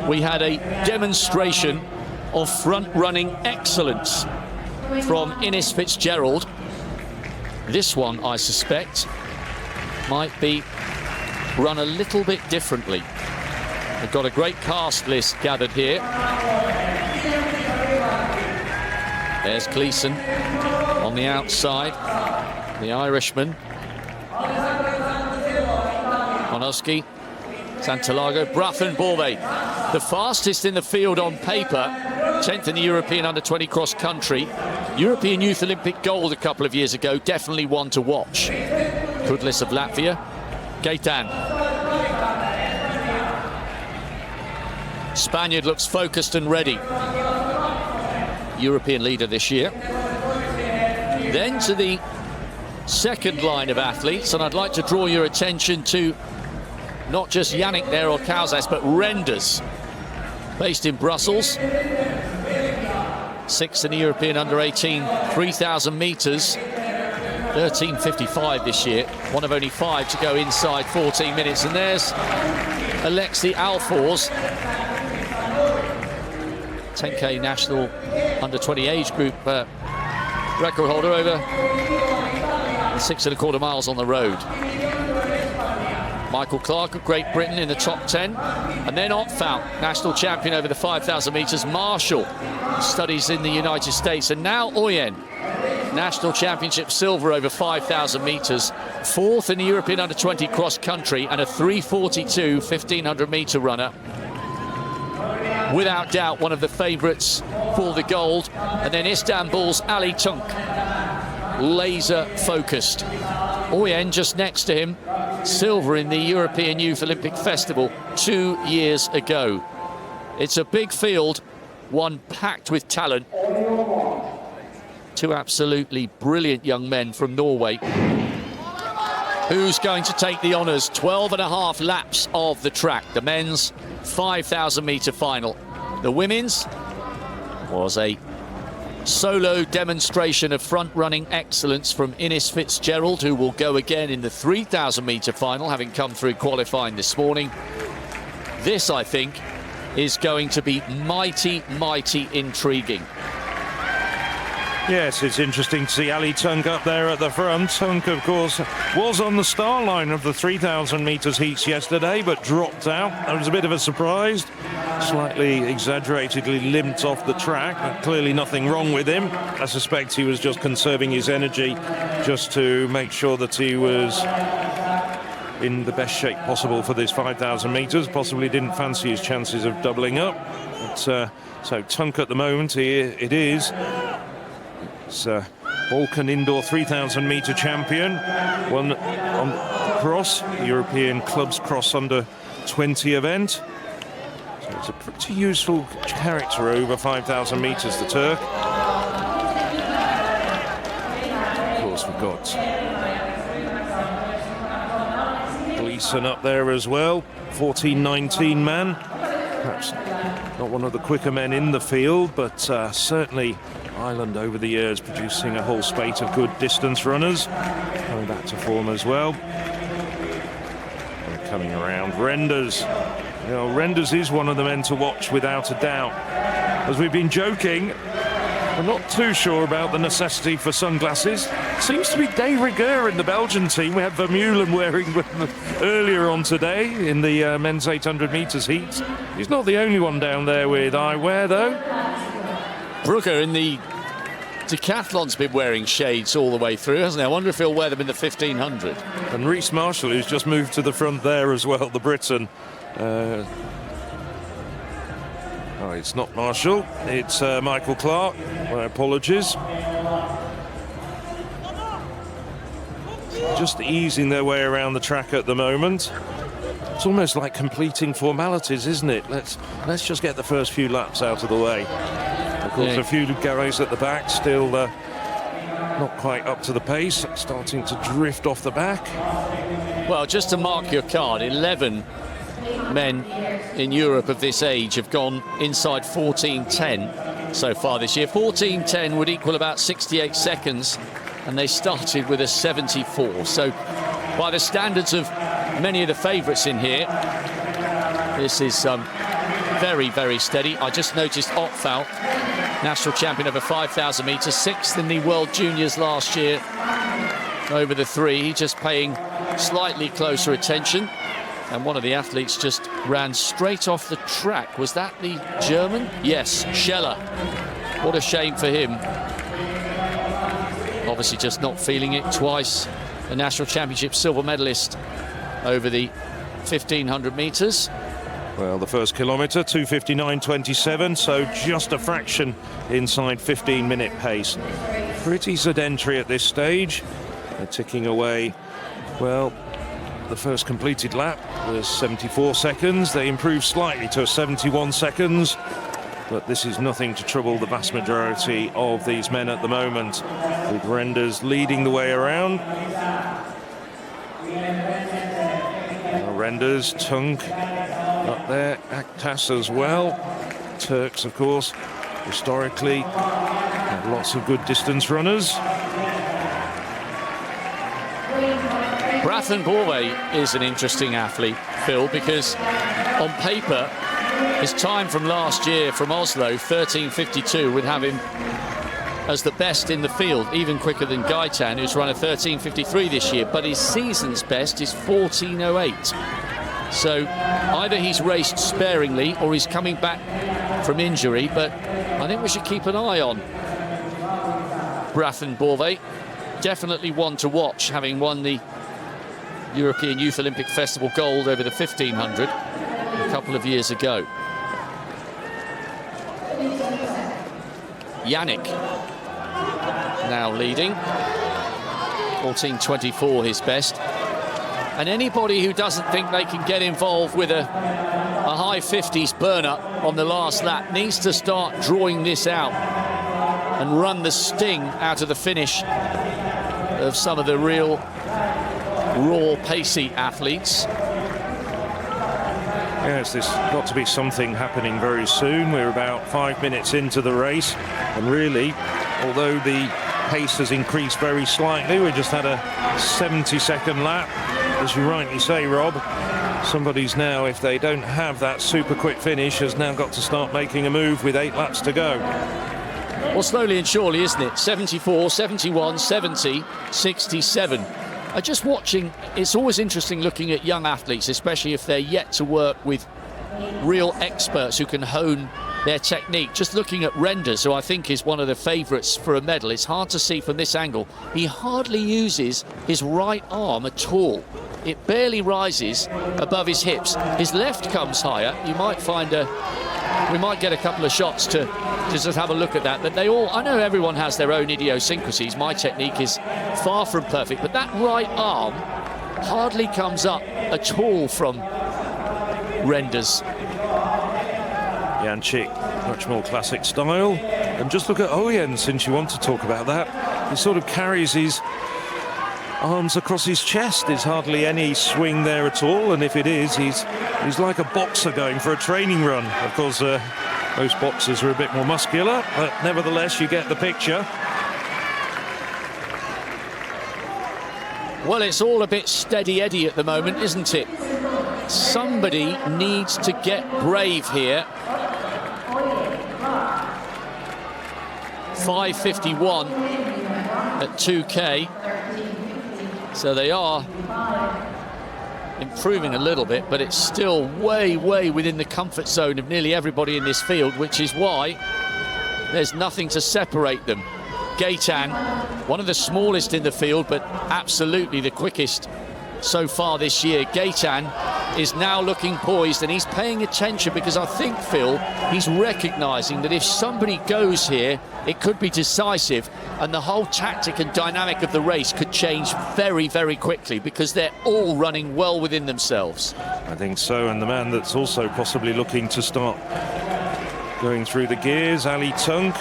we had a demonstration of front-running excellence from Ines Fitzgerald. This one, I suspect, might be run a little bit differently. We've got a great cast list gathered here. There's Gleeson on the outside, the Irishman. Onoski, Santalago, Braffen, Borve. The fastest in the field on paper, 10th in the European Under-20 cross-country. European Youth Olympic gold a couple of years ago, definitely one to watch. Kudlis of Latvia, Gaetan. Spaniard looks focused and ready. European leader this year. Then to the second line of athletes, and I'd like to draw your attention to not just Yannick there or Kausas, but Renders, based in Brussels. 6th in the European Under-18 3,000 metres, 13:55 this year, one of only 5 to go inside 14 minutes. And there's Alexi Alfors, 10K national Under-20 age group record holder, over 6.25 miles on the road. Michael Clark of Great Britain in the top 10. And then Opfout, national champion over the 5,000 metres. Marshall studies in the United States. And now Oyen, national championship silver over 5,000 metres. 4th in the European Under-20 cross country and a 3:42 1,500 metre runner. Without doubt, one of the favourites for the gold. And then Istanbul's Ali Tunk, laser focused. Oyen just next to him, silver in the European Youth Olympic Festival 2 years ago. It's a big field, one packed with talent. 2 absolutely brilliant young men from Norway. Who's going to take the honours? 12.5 laps of the track. The men's 5,000 metre final. The women's was a solo demonstration of front-running excellence from Ines Fitzgerald, who will go again in the 3,000 metre final, having come through qualifying this morning. This, I think, is going to be mighty, mighty intriguing. Yes, it's interesting to see Ali Tunk up there at the front. Tunk, of course, was on the start line of the 3,000 metres heats yesterday, but dropped out. That was a bit of a surprise. Slightly exaggeratedly limped off the track, but clearly nothing wrong with him. I suspect he was just conserving his energy just to make sure that he was in the best shape possible for this 5,000 metres. Possibly didn't fancy his chances of doubling up. But, so Tunk at the moment, it is. It's Balkan Indoor 3,000 metre champion, won on cross, European Clubs Cross Under-20 event. So it's a pretty useful character over 5,000 metres, the Turk. Of course, we've got Gleeson up there as well, 14-19 man. Perhaps not one of the quicker men in the field, but certainly Ireland over the years producing a whole spate of good distance runners. Coming back to form as well. And coming around, Renders. You know, Renders is one of the men to watch without a doubt. As we've been joking, we're not too sure about the necessity for sunglasses. Seems to be de rigueur in the Belgian team. We had Vermeulen wearing them earlier on today in the men's 800 metres heats. He's not the only one down there with eyewear, though. Brugger in the decathlon's been wearing shades all the way through, hasn't he? I wonder if he'll wear them in the 1,500. And Rhys Marshall, who's just moved to the front there as well, the Briton. Oh, it's not Marshall, it's Michael Clark. My apologies. Just easing their way around the track at the moment. It's almost like completing formalities, isn't it? Let's just get the first few laps out of the way. Of course, a few guys at the back still not quite up to the pace, starting to drift off the back. Well, just to mark your card, 11 men in Europe of this age have gone inside 14:10 so far this year. 14:10 would equal about 68 seconds, and they started with a 74. So by the standards of many of the favourites in here, this is very, very steady. I just noticed Opfalk, national champion over 5,000 metres, 6th in the World Juniors last year over the 3. He just paying slightly closer attention. And one of the athletes just ran straight off the track. Was that the German? Yes, Scheller. What a shame for him. Obviously just not feeling it. Twice a national championship silver medalist over the 1,500 metres. Well, the first kilometre, 2:59.27, so just a fraction inside 15-minute pace. Pretty sedentary at this stage. They're ticking away. Well, the first completed lap was 74 seconds. They improved slightly to 71 seconds, but this is nothing to trouble the vast majority of these men at the moment, with Renders leading the way around. Renders, Tunk up there, Aktas as well. Turks, of course, historically had lots of good distance runners. Brathen Borway is an interesting athlete, Phil, because on paper, his time from last year from Oslo, 13:52, would have him as the best in the field, even quicker than Gaitan, who's run a 13:53 this year, but his season's best is 14:08. So either he's raced sparingly or he's coming back from injury, but I think we should keep an eye on Brathen Borway. Definitely one to watch, having won the European Youth Olympic Festival gold over the 1,500 a couple of years ago. Yannick now leading, 14:24 his best. And anybody who doesn't think they can get involved with a high 50s burn-up on the last lap needs to start drawing this out and run the sting out of the finish of some of the real raw, pacey athletes. Yes, there's got to be something happening very soon. We're about 5 minutes into the race, and really, although the pace has increased very slightly, we just had a 70-second lap. As you rightly say, Rob, somebody's now, if they don't have that super quick finish, has now got to start making a move with 8 laps to go. Well, slowly and surely, isn't it? 74, 71, 70, 67. Just watching, it's always interesting looking at young athletes, especially if they're yet to work with real experts who can hone their technique. Just looking at Renders, who I think is one of the favourites for a medal, it's hard to see from this angle. He hardly uses his right arm at all. It barely rises above his hips. His left comes higher. You might find we might get a couple of shots to just have a look at that. But they all, I know everyone has their own idiosyncrasies. My technique is far from perfect, but that right arm hardly comes up at all from Renders. Jančík, much more classic style. And just look at Ojen, since you want to talk about that. He sort of carries his arms across his chest. There's hardly any swing there at all, and if it is, he's like a boxer going for a training run. Of course, most boxers are a bit more muscular, but nevertheless, you get the picture. Well, it's all a bit steady Eddie at the moment, isn't it? Somebody needs to get brave here. 5:51 at 2K. So they are improving a little bit, but it's still way, way within the comfort zone of nearly everybody in this field, which is why there's nothing to separate them. Gaitan, one of the smallest in the field, but absolutely the quickest so far this year. Gaitan is now looking poised, and he's paying attention because I think, Phil, he's recognizing that if somebody goes here, it could be decisive, and the whole tactic and dynamic of the race could change very, very quickly because they're all running well within themselves. I think so, and the man that's also possibly looking to start going through the gears, Ali Tunk.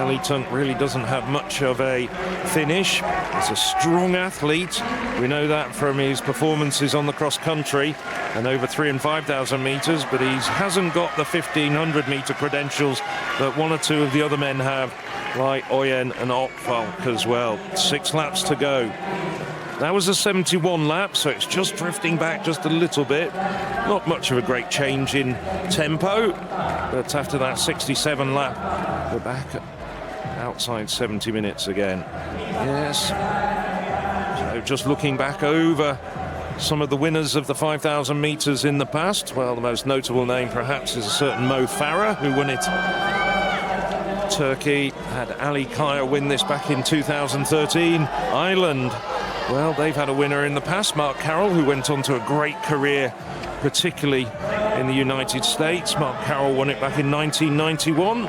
Ali Tunk really doesn't have much of a finish. He's a strong athlete. We know that from his performances on the cross country and over 3,000 and 5,000 metres, but he hasn't got the 1,500 metre credentials that one or two of the other men have, like Ojen and Opfalk as well. 6 laps to go. That was a 71 lap, so it's just drifting back just a little bit. Not much of a great change in tempo, but after that 67 lap, we're back outside 70 minutes again. Yes. So just looking back over some of the winners of the 5,000 metres in the past, well, the most notable name perhaps is a certain Mo Farah, who won it. Turkey had Ali Kaya win this back in 2013. Ireland, well, they've had a winner in the past, Mark Carroll, who went on to a great career, particularly in the United States. Mark Carroll won it back in 1991.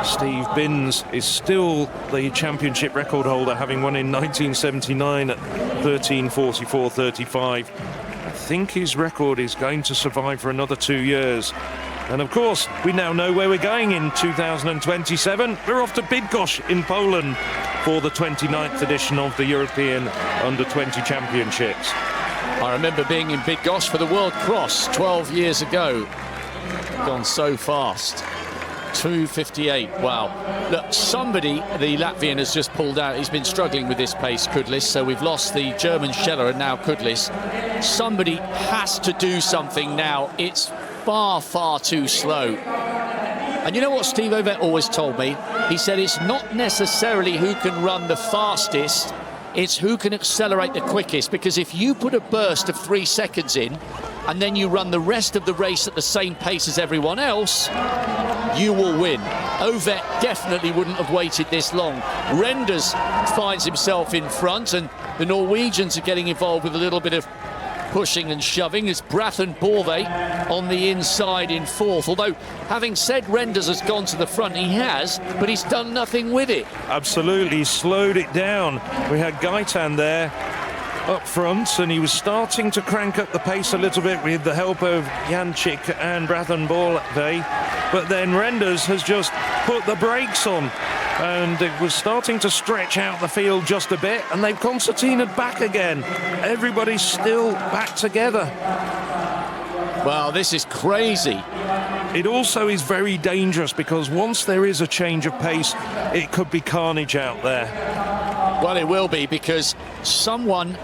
Steve Binns is still the championship record holder, having won in 1979 at 13:44.35. I think his record is going to survive for another 2 years. And of course, we now know where we're going in 2027. We're off to Bydgoszcz in Poland for the 29th edition of the European Under-20 Championships. I remember being in Bydgoszcz for the World Cross 12 years ago. Gone so fast. 2:58. Wow. Look, somebody, the Latvian, has just pulled out. He's been struggling with this pace, Kudlis. So we've lost the German Scheller and now Kudlis. Somebody has to do something now. It's far, far too slow. And you know what Steve Ovett always told me? He said it's not necessarily who can run the fastest, it's who can accelerate the quickest. Because if you put a burst of 3 seconds in and then you run the rest of the race at the same pace as everyone else, you will win. Ovett definitely wouldn't have waited this long. Renders finds himself in front, and the Norwegians are getting involved with a little bit of pushing and shoving. It's Brathen Borve on the inside in fourth. Although, having said Renders has gone to the front, he has, but he's done nothing with it. Absolutely, slowed it down. We had Gaitan there up front, and he was starting to crank up the pace a little bit with the help of Jančík and Brathen Borve. But then Renders has just put the brakes on, and it was starting to stretch out the field just a bit, and they've concertinaed back again. Everybody's still back together. Well, this is crazy. It also is very dangerous, because once there is a change of pace, it could be carnage out there. Well, it will be, because someone...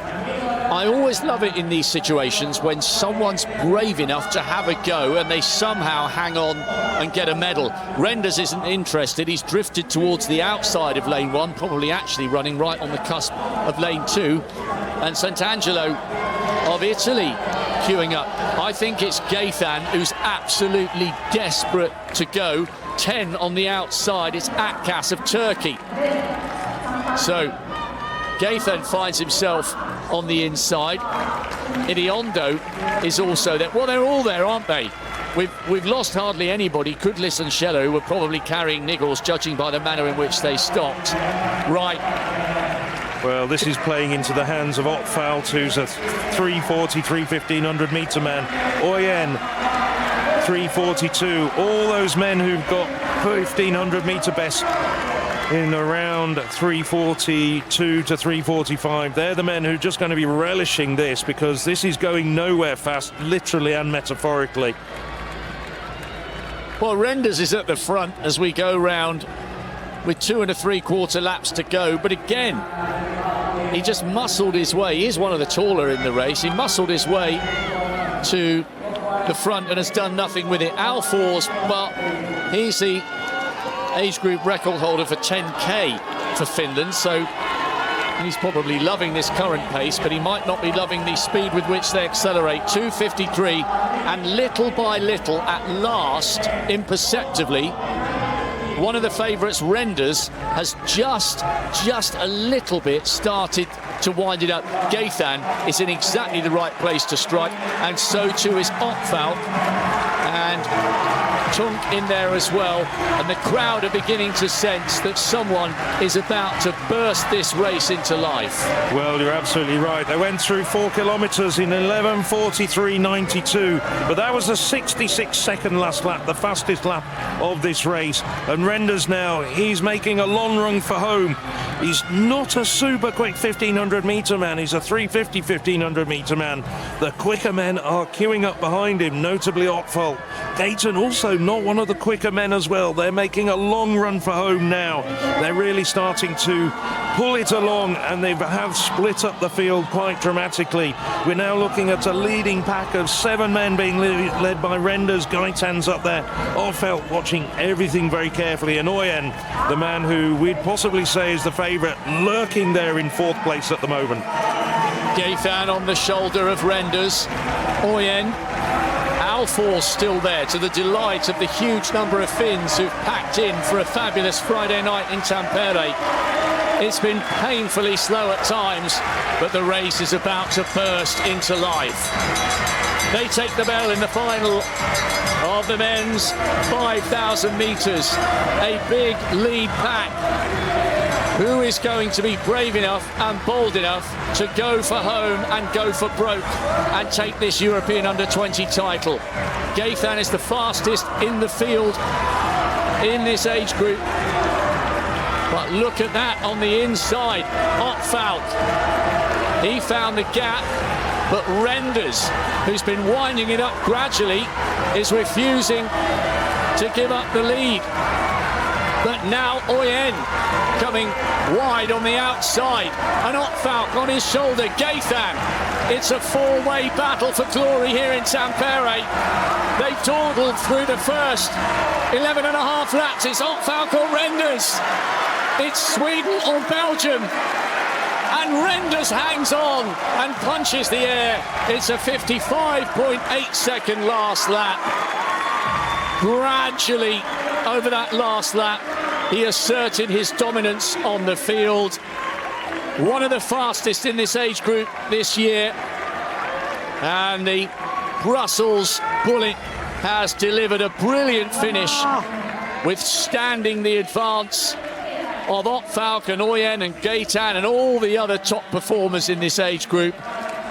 I always love it in these situations when someone's brave enough to have a go and they somehow hang on and get a medal. Renders isn't interested. He's drifted towards the outside of lane 1, probably actually running right on the cusp of lane 2. And Sant'Angelo of Italy queuing up. I think it's Gaitan who's absolutely desperate to go. 10 on the outside. It's Akkas of Turkey. So Gaitan finds himself on the inside. Idiondo is also there. Well, they're all there, aren't they? We've lost hardly anybody. Kudlis and Scheller, who were probably carrying niggles, judging by the manner in which they stopped. Right. Well, this is playing into the hands of Otfalt, who's a 3:40, 3:1500 metre man. Oyen, 3:42. All those men who've got 1,500 metre best in around 3:42 to 3:45. They're the men who are just going to be relishing this, because this is going nowhere fast, literally and metaphorically. Well, Renders is at the front as we go round with 2 3/4 laps to go. But again, he just muscled his way. He is one of the taller in the race. He muscled his way to the front and has done nothing with it. Alfors, well, he's the age group record holder for 10k for Finland, so he's probably loving this current pace, but he might not be loving the speed with which they accelerate. 2:53, and little by little, at last, imperceptibly, one of the favourites, Renders, has just a little bit started to wind it up. Gaitan is in exactly the right place to strike, and so too is Otfalt, and Tunk in there as well, and the crowd are beginning to sense that someone is about to burst this race into life. Well, you're absolutely right. They went through 4 kilometres in 11:43.92, but that was the 66-second last lap, the fastest lap of this race. And Renders now, he's making a long run for home. He's not a super quick 1,500 metre man, he's a 3:50 1,500 metre man. The quicker men are queuing up behind him, notably Otfalt. Gaitan also not one of the quicker men as well. They're making a long run for home now. They're really starting to pull it along, and they have split up the field quite dramatically. We're now looking at a leading pack of 7 men being led by Renders. Gaitan's up there. Offelt watching everything very carefully, and Oyen, the man who we'd possibly say is the favourite, lurking there in 4th place at the moment. Gaitan on the shoulder of Renders. Oyen, Alfor's still there, to the delight of the huge number of Finns who've packed in for a fabulous Friday night in Tampere. It's been painfully slow at times, but the race is about to burst into life. They take the bell in the final of the men's 5,000 metres. A big lead pack. Who is going to be brave enough and bold enough to go for home and go for broke and take this European Under-20 title? Gaitan is the fastest in the field in this age group. But look at that on the inside. Otfalk, he found the gap, but Renders, who's been winding it up gradually, is refusing to give up the lead. But now Oyen coming wide on the outside, and Otfalk on his shoulder. Gaitan, it's a 4-way battle for glory here in Tampere. They've dawdled through the first 11 and a half laps. It's Otfalk or Renders. It's Sweden or Belgium. And Renders hangs on and punches the air. It's a 55.8 second last lap. Gradually, over that last lap, he asserted his dominance on the field. One of the fastest in this age group this year. And the Brussels Bullet has delivered a brilliant finish, withstanding the advance of Otfalk and Oyen and Gaitan and all the other top performers in this age group.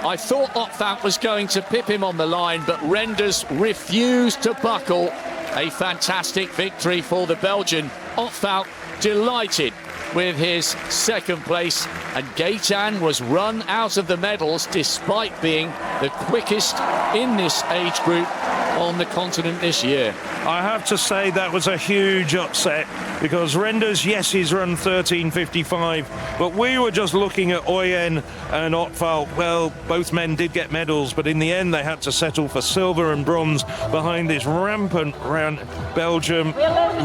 I thought Otfalk was going to pip him on the line, but Renders refused to buckle. A fantastic victory for the Belgian. Otfalk delighted with his 2nd place, and Gaitan was run out of the medals despite being the quickest in this age group on the continent this year. I have to say that was a huge upset, because Renders, yes, he's run 13.55, but we were just looking at Oyen and Otfalk. Well, both men did get medals, but in the end they had to settle for silver and bronze behind this rampant Belgium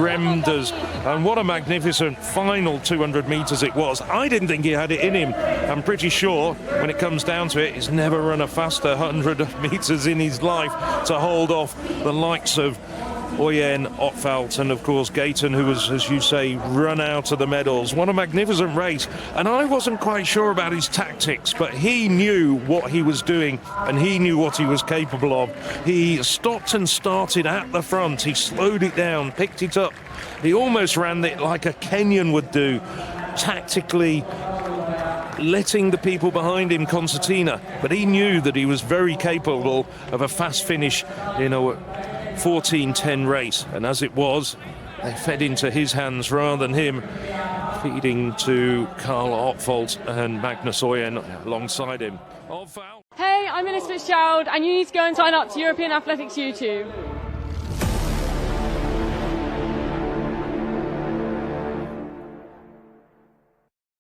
Renders. And what a magnificent final 200 metres it was. I didn't think he had it in him. I'm pretty sure when it comes down to it, he's never run a faster 100 metres in his life to hold off the likes of Oyen, Otfalk, and of course Gaitan, who was, as you say, run out of the medals. What a magnificent race. And I wasn't quite sure about his tactics, but he knew what he was doing and he knew what he was capable of. He stopped and started at the front. He slowed it down, picked it up. He almost ran it like a Kenyan would do, tactically letting the people behind him concertina, but he knew that he was very capable of a fast finish in a 14:10 race, and as it was, they fed into his hands rather than him feeding to Carl Otfalk and Magnus Oyen alongside him. Hey, I'm Elizabeth Fitzgerald, and you need to go and sign up to European Athletics U20.